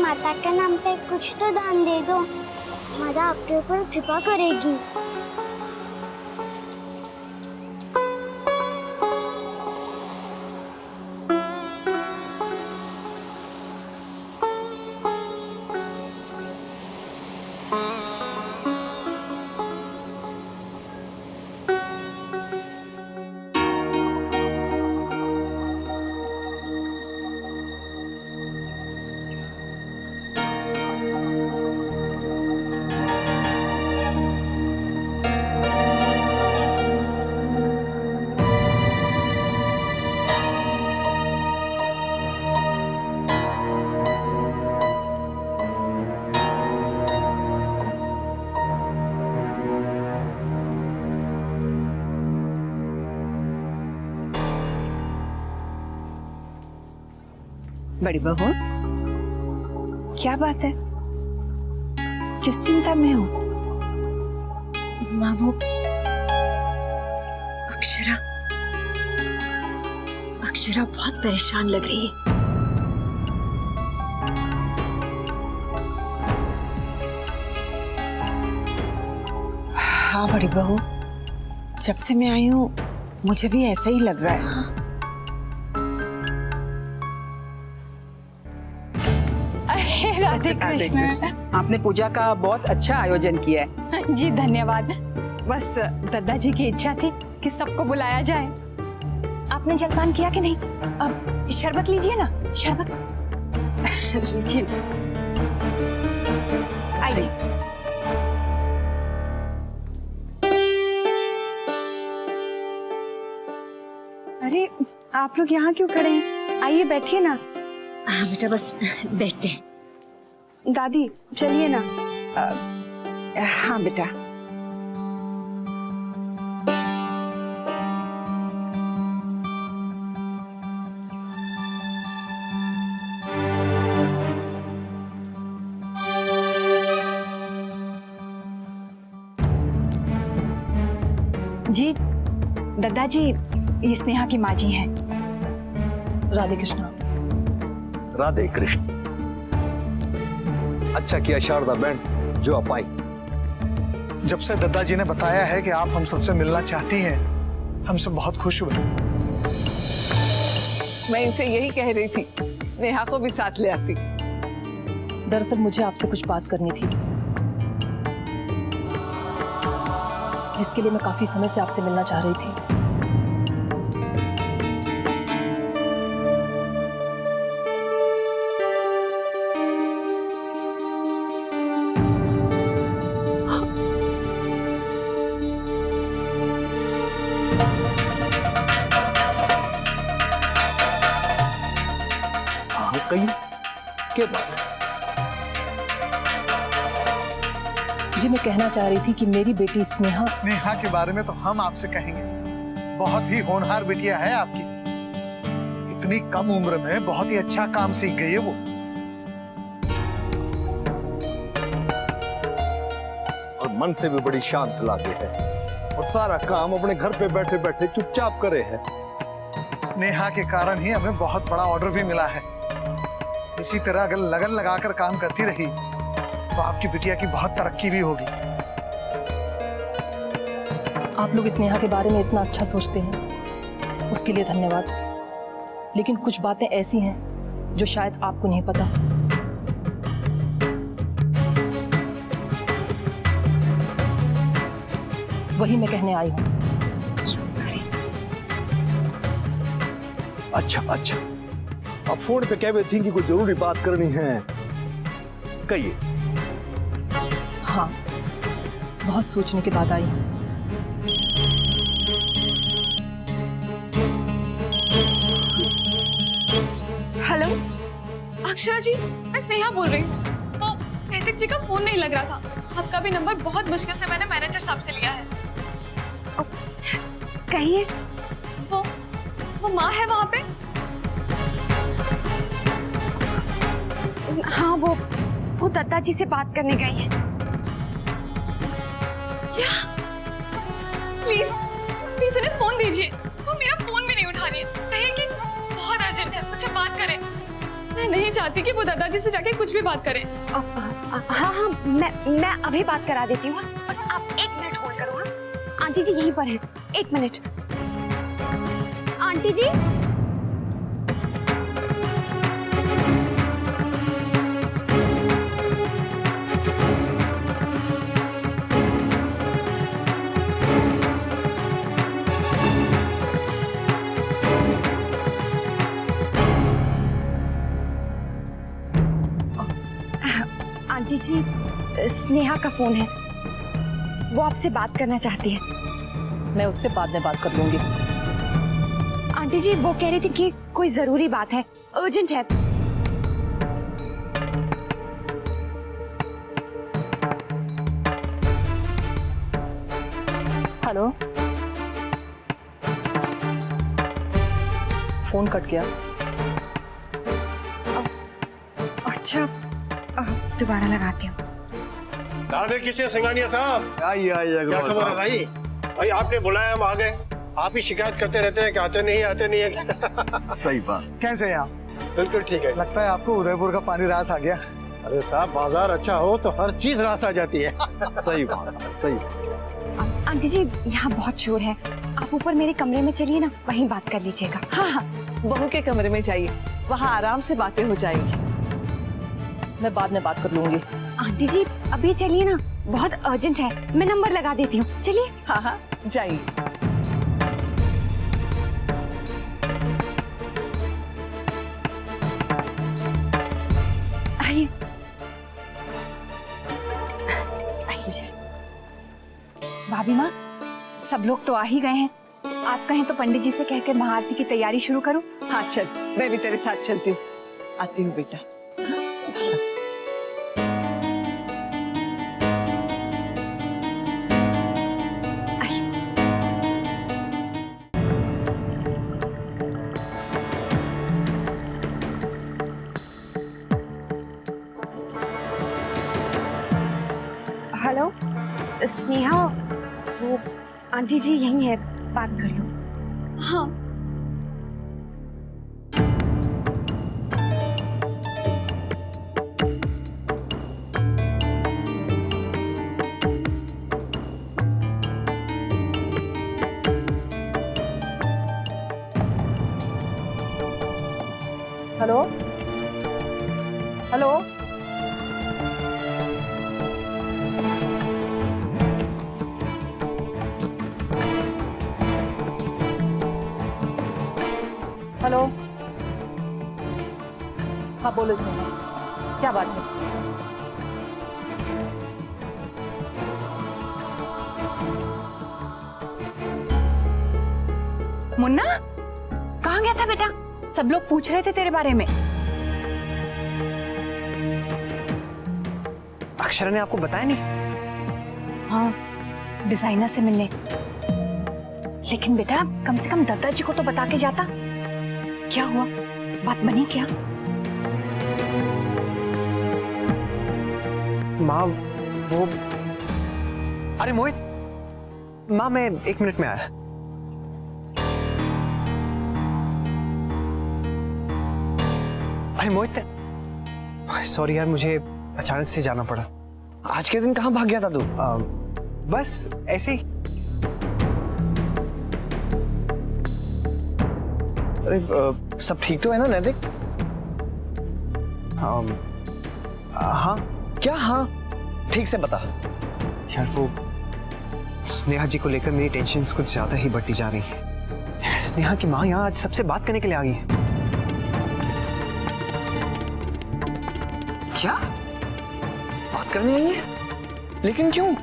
माता के नाम पे कुछ तो दान दे दो, माता आपके ऊपर कृपा करेगी। बड़ी बहू, क्या बात है? किस चिंता में हो? माँ, वो अक्षरा बहुत परेशान लग रही है। हाँ बड़ी बहू, जब से मैं आई हूँ मुझे भी ऐसा ही लग रहा है। राधे कृष्ण। आपने पूजा का बहुत अच्छा आयोजन किया है। जी धन्यवाद। बस दादाजी की इच्छा थी कि सबको बुलाया जाए। आपने जलपान किया कि नहीं? अब शरबत लीजिए ना, शरबत लीजिए। आइए। अरे आप लोग यहाँ क्यों खड़े हैं? आइए बैठिए ना। हाँ बेटा, बस बैठते हैं। दादी चलिए ना। हाँ बेटा। जी दादाजी, ये स्नेहा की माँ जी हैं। राधे कृष्ण। राधे कृष्ण। अच्छा किया शारदा बहन जो आप आई। जब से दादाजी ने बताया है कि आप हम सबसे मिलना चाहती हैं, हमसे बहुत खुश हुए। मैं इनसे यही कह रही थी, स्नेहा को भी साथ ले आती। दरअसल मुझे आपसे कुछ बात करनी थी, जिसके लिए मैं काफी समय से आपसे मिलना चाह रही थी। कहीं क्या बात है? जी मैं कहना चाह रही थी कि मेरी बेटी स्नेहा। नेहा के बारे में तो हम आपसे कहेंगे, बहुत ही होनहार बिटिया है आपकी। इतनी कम उम्र में बहुत ही अच्छा काम सीख गई है वो। और मन से भी बड़ी शांत लागे है और सारा काम अपने घर पे बैठे बैठे चुपचाप करे है। स्नेहा के कारण ही हमें बहुत बड़ा ऑर्डर भी मिला है। इसी तरह अगर लगन लगाकर काम करती रही तो आपकी बिटिया की बहुत तरक्की भी होगी। आप लोग स्नेहा के बारे में इतना अच्छा सोचते हैं, उसके लिए धन्यवाद। लेकिन कुछ बातें ऐसी हैं जो शायद आपको नहीं पता। वही मैं कहने आई हूं। अच्छा, आप फोन पे कह रही थी कि कोई जरूरी बात करनी है, कहिए। हाँ, बहुत सोचने के बाद आई हूं। हेलो अक्षरा जी, मैं स्नेहा बोल रही हूँ। तो नैतिक जी का फोन नहीं लग रहा था। आपका भी नंबर बहुत मुश्किल से मैंने मैनेजर साहब से लिया है। कहिए। वो माँ है वहां पे? हाँ, वो दादाजी से बात करने गई है। क्या? प्लीज उन्हें फोन दीजिए। वो मेरा फोन भी नहीं उठा रही है। कहिए कि बहुत अर्जेंट है, मुझसे बात करें। मैं नहीं चाहती कि वो दादाजी से जाके कुछ भी बात करें। हाँ हाँ, मैं अभी बात करा देती हूँ। बस आप 1 मिनट होल्ड करो। हाँ आंटी जी यहीं पर हैं, 1 मिनट। आंटी जी, आंटी जी स्नेहा का फोन है, वो आपसे बात करना चाहती है। मैं उससे बाद में बात कर लूंगी। आंटी जी वो कह रही थी कि कोई जरूरी बात है, अर्जेंट है। हेलो, फोन कट गया। अच्छा दोबारा लगाती हूँ। राधे कृष्ण सिंघानिया साहब, आइए आइए क्या खबर है भाई? भाई आपने बुलाया, हम आ गए। आप ही शिकायत करते रहते हैं कि आते नहीं है। सही बात। कैसे हैं आप? बिल्कुल ठीक है। लगता है आपको उदयपुर का पानी रास आ गया। अरे साहब, बाजार अच्छा हो तो हर चीज रास आ जाती है। सही बात, सही बात। आंटी जी यहाँ बहुत शोर है, आप ऊपर मेरे कमरे में चलिए ना, वहीं बात कर लीजिएगा। हाँ हाँ, बहू के कमरे में जाइए, वहाँ आराम से बातें हो जाएंगी। मैं बाद में बात कर लूंगी। आंटी जी अभी चलिए ना, बहुत अर्जेंट है, मैं नंबर लगा देती हूँ, चलिए। हाँ हाँ जाइए। आइए। भाभी माँ, सब लोग तो आ ही गए हैं। आप कहें तो पंडित जी से कहकर महाआरती की तैयारी शुरू करूं? हाँ चल, मैं भी तेरे साथ चलती हूँ। आती हूँ बेटा। हेलो स्नेहा, वो आंटी जी यहीं है, बात कर लो। हाँ हेलो हेलो, हेलो। हाँ बोलो स्नेहा, क्या बात है? मुन्ना, कहाँ गया था बेटा? सब लोग पूछ रहे थे तेरे बारे में। अक्षरा ने आपको बताया नहीं? हाँ, डिजाइनर से मिलने। लेकिन बेटा कम से कम दादाजी को तो बता के जाता। क्या हुआ, बात बनी क्या? माँ वो, अरे मोहित, माँ मैं 1 मिनट में आया। अरे मोहित, सॉरी यार, मुझे अचानक से जाना पड़ा। आज के दिन कहाँ भाग गया था तू? बस ऐसे ही। अरे सब ठीक तो है ना नैतिक? हाँ। क्या हाँ? ठीक से बता। यार वो स्नेहा जी को लेकर मेरी टेंशन कुछ ज्यादा ही बढ़ती जा रही है। स्नेहा की माँ यहाँ आज सबसे बात करने के लिए आ गई है। क्या बात करने आई है? लेकिन क्यों?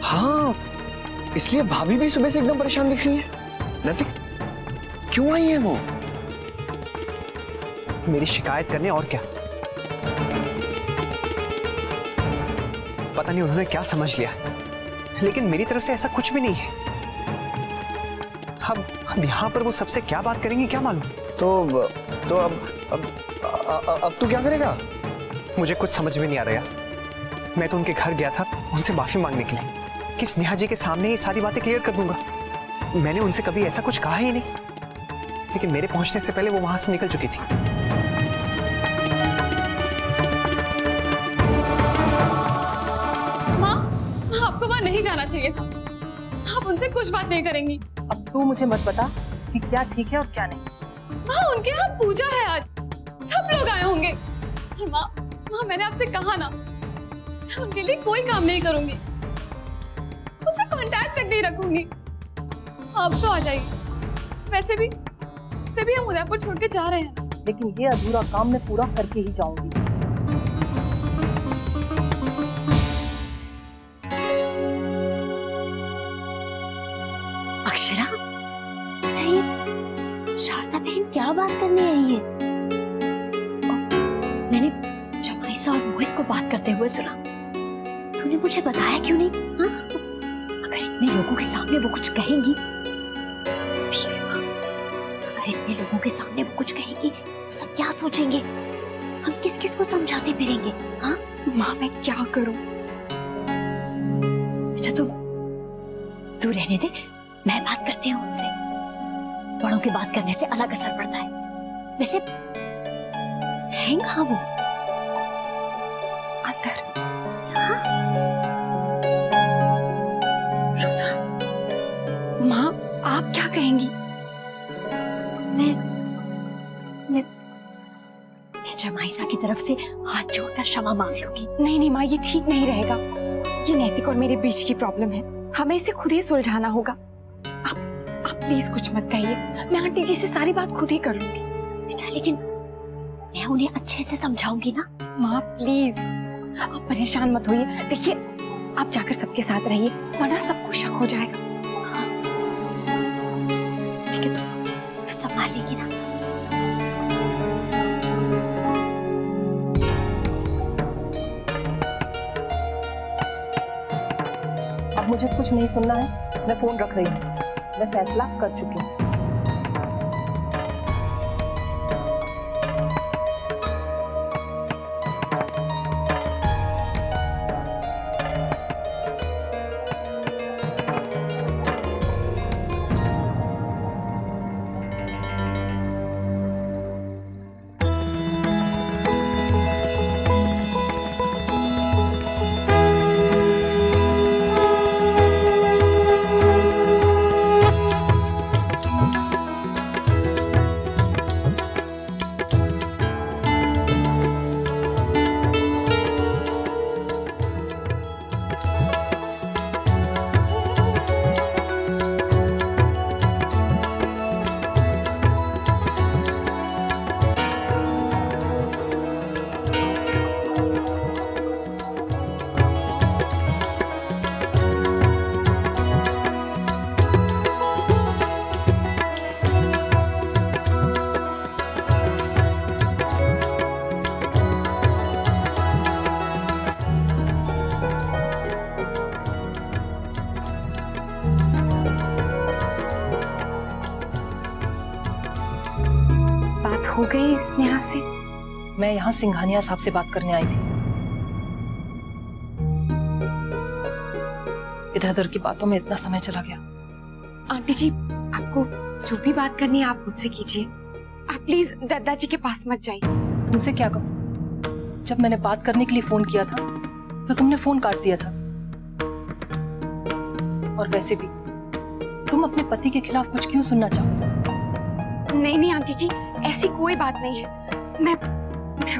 हाँ, इसलिए भाभी भी सुबह से एकदम परेशान दिख रही है। नैतिक, क्यों आई है वो? मेरी शिकायत करने, और क्या? पता नहीं उन्होंने क्या समझ लिया, लेकिन मेरी तरफ से ऐसा कुछ भी नहीं है। अब यहाँ पर वो सबसे क्या बात करेंगी क्या मालूम। तो अब तू क्या करेगा? मुझे कुछ समझ में नहीं आ रहा यार। मैं तो उनके घर गया था उनसे माफी मांगने के लिए कि स्नेहा जी के सामने ये सारी बातें क्लियर कर दूंगा। मैंने उनसे कभी ऐसा कुछ कहा ही नहीं, लेकिन मेरे पहुंचने से पहले वो वहां से निकल चुकी थी। नहीं जाना चाहिए था। आप उनसे कुछ बात नहीं करेंगी। अब तू मुझे मत बता कि क्या ठीक है और क्या नहीं। माँ, उनके यहाँ पूजा है आज, सब लोग आए होंगे। और माँ, मैंने आपसे कहा ना, मैं उनके लिए कोई काम नहीं करूंगी, उनसे कांटेक्ट तक नहीं रखूंगी। आप तो आ जाइए। वैसे भी हम उदयपुर छोड़ के जा रहे हैं ना। लेकिन ये अधूरा काम मैं पूरा करके ही जाऊंगी। अक्षरा, बेटा ये शारदा बहन क्या बात करने आई है? मैंने जमाईसा और मोहित को बात करते हुए सुना। तूने मुझे बताया क्यों नहीं? हाँ? अगर इतने लोगों के सामने वो कुछ कहेंगी, ठीक है माँ, अगर इतने लोगों के सामने वो कुछ कहेंगी तो सब क्या सोचेंगे? हम किस किस को समझाते फिरेंगे? हाँ माँ, मैं क्या करूं? बेटा तू रहने दे, मैं बात करती हूँ उनसे। बड़ों की बात करने से अलग असर पड़ता है। वैसे हैं कहाँ वो? अंदर। हाँ? रुना, माँ आप क्या कहेंगी? मैं जमाईसा की तरफ से हाथ जोड़कर क्षमा मांग लूंगी। नहीं माँ, ये ठीक नहीं रहेगा। ये नैतिक और मेरे बीच की प्रॉब्लम है, हमें इसे खुद ही सुलझाना होगा। आप प्लीज कुछ मत कहिए, मैं आंटी जी से सारी बात खुद ही कर लूंगी। बेटा लेकिन मैं उन्हें अच्छे से समझाऊंगी ना। माँ प्लीज आप परेशान मत होइए। देखिए आप जाकर सबके साथ रहिए, वरना सबको शक हो जाएगा। हाँ ठीक है, तू संभाल लेगी ना। अब मुझे कुछ नहीं सुनना है, मैं फोन रख रही हूँ। मैं फैसला कर चुकी हूँ। हो गई स्नेहा से? मैं यहाँ सिंघानिया साहब से बात करने आई थी। इधर उधर की बातों में इतना समय चला गया। आंटी जी आपको जो भी बात करनी है आप मुझसे कीजिए। आप प्लीज दादाजी के पास मत जाइए। तुमसे क्या कहूँ, जब मैंने बात करने के लिए फोन किया था तो तुमने फोन काट दिया था। और वैसे भी तुम अपने पति के खिलाफ कुछ क्यों सुनना चाहो? नहीं आंटी जी, ऐसी कोई बात नहीं है। मैं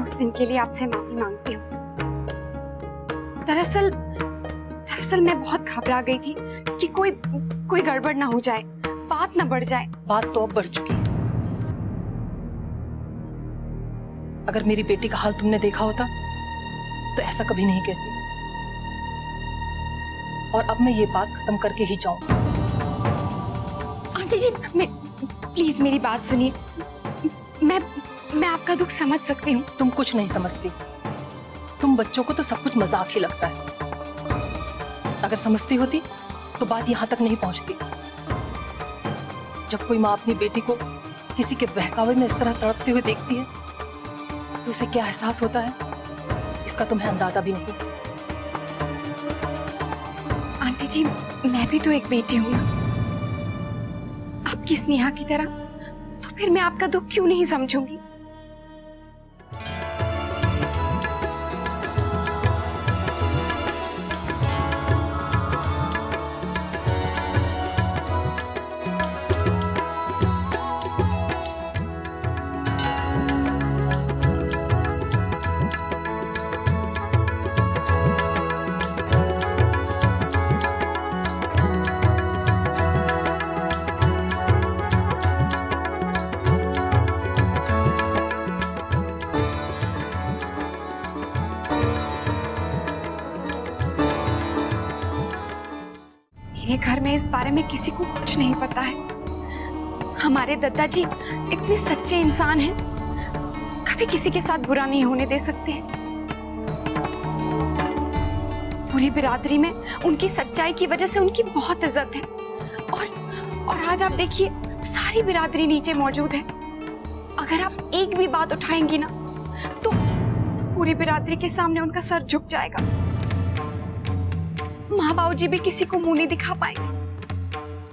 उस दिन के लिए आपसे माफी मांगती हूँ। दरअसल मैं बहुत घबरा गई थी कि कोई गड़बड़ ना हो जाए, बात ना बढ़ जाए। बात तो अब बढ़ चुकी है। अगर मेरी बेटी का हाल तुमने देखा होता तो ऐसा कभी नहीं कहती। और अब मैं ये बात खत्म करके ही जाऊंगी। आंटी जी प्लीज मेरी बात सुनिए। मैं आपका दुख समझ सकती हूँ। तुम कुछ नहीं समझती। तुम बच्चों को तो सब कुछ मजाक ही लगता है। अगर समझती होती तो बात यहाँ तक नहीं पहुंचती। जब कोई माँ अपनी बेटी को किसी के बहकावे में इस तरह तड़पते हुए देखती है तो उसे क्या एहसास होता है, इसका तुम्हें अंदाजा भी नहीं। आंटी जी मैं भी तो एक बेटी हूँ, आपकी स्नेहा की तरह, तो फिर मैं आपका दुख क्यों नहीं समझूंगी। इस बारे में किसी को कुछ नहीं पता है। हमारे दादाजी इतने सच्चे इंसान हैं, कभी किसी के साथ बुरा नहीं होने दे सकते हैं। पूरी बिरादरी में उनकी सच्चाई की वजह से उनकी बहुत इज्जत है। और आज आप देखिए, सारी बिरादरी नीचे मौजूद है। अगर आप एक भी बात उठाएंगी ना तो पूरी बिरादरी के सामने उनका सर झुक जाएगा। माँ बाबूजी भी किसी को मुंह नहीं दिखा पाएंगे।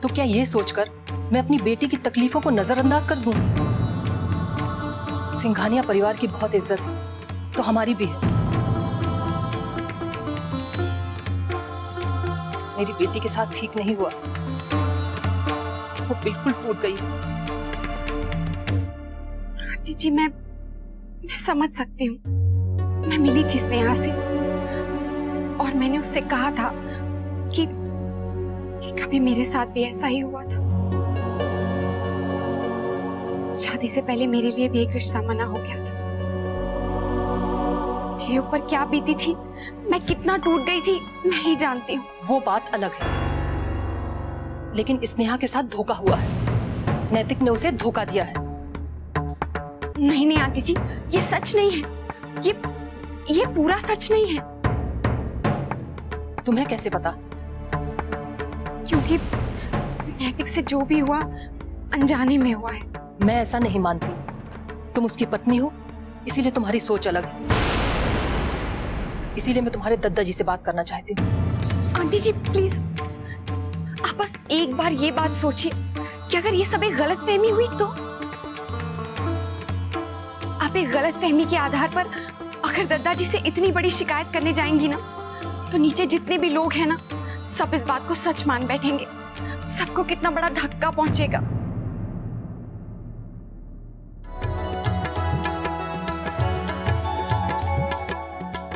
तो क्या ये सोचकर मैं अपनी बेटी की तकलीफों को नजरअंदाज कर दूं? सिंघानिया परिवार की बहुत इज्जत है, तो हमारी भी है। मेरी बेटी के साथ ठीक नहीं हुआ, वो बिल्कुल टूट गई। आंटी जी, मैं समझ सकती हूँ। मैं मिली थी स्नेहा से और मैंने उससे कहा था कि कभी मेरे साथ भी ऐसा ही हुआ था। शादी से पहले मेरे लिए भी एक रिश्ता मना हो गया था। मेरे ऊपर क्या बीती थी, मैं कितना टूट गई थी, मैं ही जानती हूँ। वो बात अलग है, लेकिन स्नेहा के साथ धोखा हुआ है। नैतिक ने उसे धोखा दिया है। नहीं नहीं आंटी जी, ये सच नहीं है। ये पूरा सच नहीं है। तुम्हें कैसे पता? क्योंकि नैतिक से जो भी हुआ अनजाने में हुआ है। मैं ऐसा नहीं मानती। तुम उसकी पत्नी हो, इसीलिए तुम्हारी सोच अलग है। इसीलिए मैं तुम्हारे दादाजी से बात करना चाहती हूँ। आंटी जी प्लीज, आप बस एक बार ये बात सोचिए कि अगर ये सब एक गलतफहमी हुई तो आप एक गलतफहमी के आधार पर अगर दादाजी से इतनी बड़ी शिकायत करने जाएंगी ना, तो नीचे जितने भी लोग हैं ना, सब इस बात को सच मान बैठेंगे। सबको कितना बड़ा धक्का पहुंचेगा।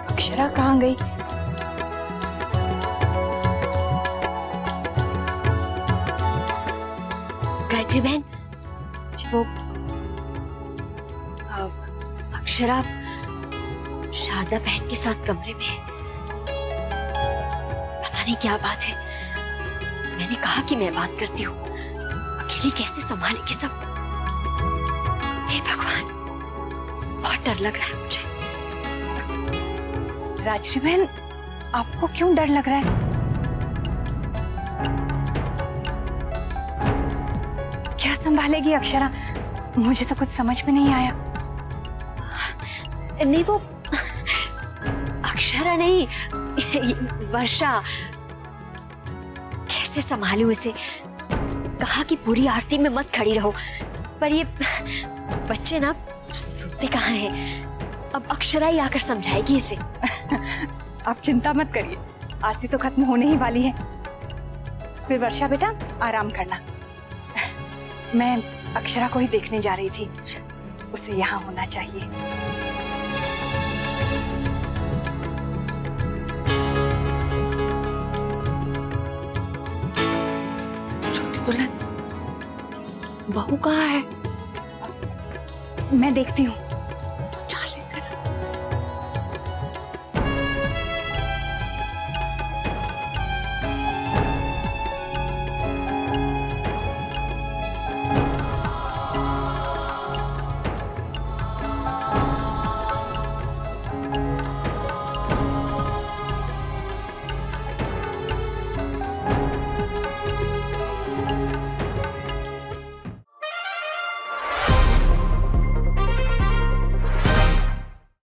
अक्षरा कहाँ गई? गायत्री बहन, वो अक्षरा शारदा बहन के साथ कमरे में है। पता नहीं क्या बात है। मैंने कहा कि मैं बात करती हूँ, अकेली कैसे संभालेगी सब। हे भगवान, बहुत डर लग रहा है मुझे। राजश्री बहन, आपको क्यों डर लग रहा है? क्या संभालेगी अक्षरा? मुझे तो कुछ समझ में नहीं आया। नहीं, वो अक्षरा नहीं, वर्षा। कैसे संभालूं इसे? कहा कि पूरी आरती में मत खड़ी रहो, पर ये बच्चे ना सुनते कहाँ हैं। अब अक्षरा ही आकर समझाएगी इसे। आप चिंता मत करिए, आरती तो खत्म होने ही वाली है। फिर वर्षा बेटा आराम करना। मैं अक्षरा को ही देखने जा रही थी, उसे यहाँ होना चाहिए। छोटी दुल्हन, बहू कहाँ है? मैं देखती हूँ।